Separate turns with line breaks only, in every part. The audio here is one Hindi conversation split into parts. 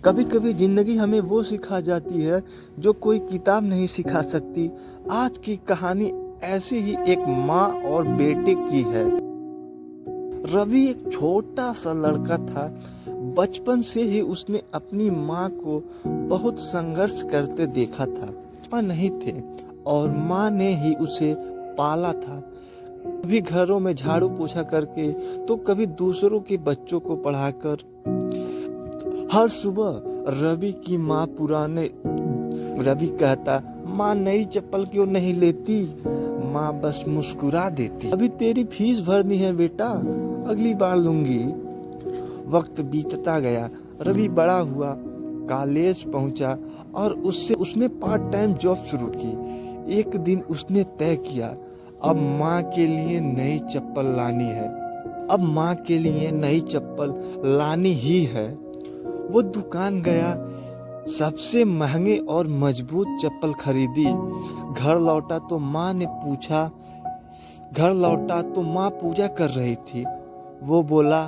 कभी कभी जिंदगी हमें वो सिखा जाती है जो कोई किताब नहीं सिखा सकती। आज की कहानी ऐसी ही एक माँ और बेटे की है। रवि एक छोटा सा लड़का था। बचपन से ही उसने अपनी माँ को बहुत संघर्ष करते देखा था। पापा नहीं थे और माँ ने ही उसे पाला था। कभी घरों में झाड़ू पोछा करके तो कभी दूसरों के बच्चों को पढ़ाकर। हर सुबह रवि की माँ पुराने रवि कहता, माँ नई चप्पल क्यों नहीं लेती? माँ बस मुस्कुरा देती, अभी तेरी फीस भरनी है बेटा, अगली बार लूंगी। वक्त बीतता गया, रवि बड़ा हुआ, कॉलेज पहुंचा और उसने पार्ट टाइम जॉब शुरू की। एक दिन उसने तय किया, अब माँ के लिए नई चप्पल लानी है। अब माँ के लिए नई चप्पल लानी ही है। वो दुकान गया, सबसे महंगे और मजबूत चप्पल खरीदी। घर लौटा तो माँ पूजा कर रही थी। वो बोला,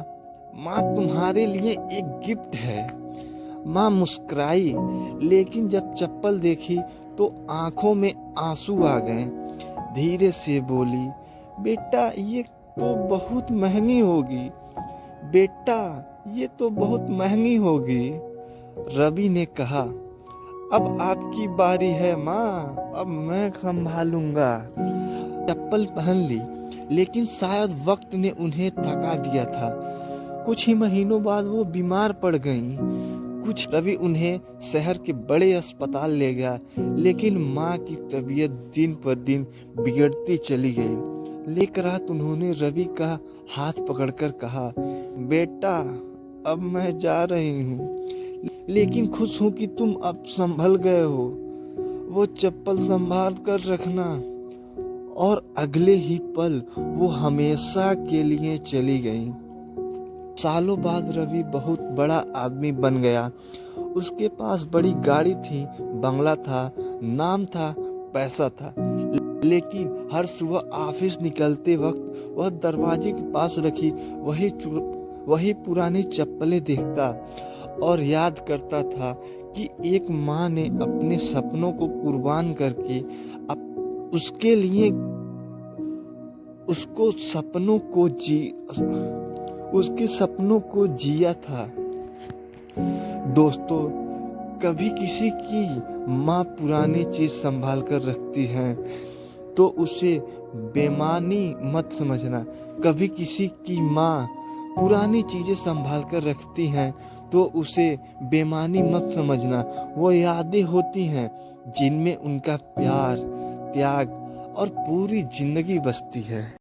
माँ तुम्हारे लिए एक गिफ्ट है। माँ मुस्कुराई, लेकिन जब चप्पल देखी तो आंखों में आंसू आ गए। धीरे से बोली, बेटा ये तो बहुत महंगी होगी। बेटा ये तो बहुत महंगी होगी। रवि ने कहा, अब आपकी बारी है माँ, अब मैं संभालूंगा। चप्पल पहन ली, लेकिन शायद वक्त ने उन्हें थका दिया था। कुछ ही महीनों बाद वो बीमार पड़ गईं। रवि उन्हें शहर के बड़े अस्पताल ले गया, लेकिन माँ की तबीयत दिन पर दिन बिगड़ती चली गई। लेकर रात उन्होंने रवि का हाथ पकड़कर कहा, बेटा अब मैं जा रही हूँ, लेकिन खुश हूँ कि तुम अब संभल गए हो। वो चप्पल संभाल कर रखना। और अगले ही पल वो हमेशा के लिए चली गई। सालों बाद रवि बहुत बड़ा आदमी बन गया। उसके पास बड़ी गाड़ी थी, बंगला था, नाम था, पैसा था। लेकिन हर सुबह ऑफिस निकलते वक्त वह दरवाजे के पास रखी वही पुरानी चप्पलें देखता और याद करता था कि एक माँ ने अपने सपनों को कुर्बान करके उसके लिए उसके सपनों को जिया था। दोस्तों, कभी किसी की माँ पुरानी चीज संभाल कर रखती है तो उसे बेईमानी मत समझना। कभी किसी की माँ पुरानी चीजें संभाल कर रखती हैं तो उसे बेईमानी मत समझना। वो यादें होती हैं जिनमें उनका प्यार, त्याग और पूरी जिंदगी बसती है।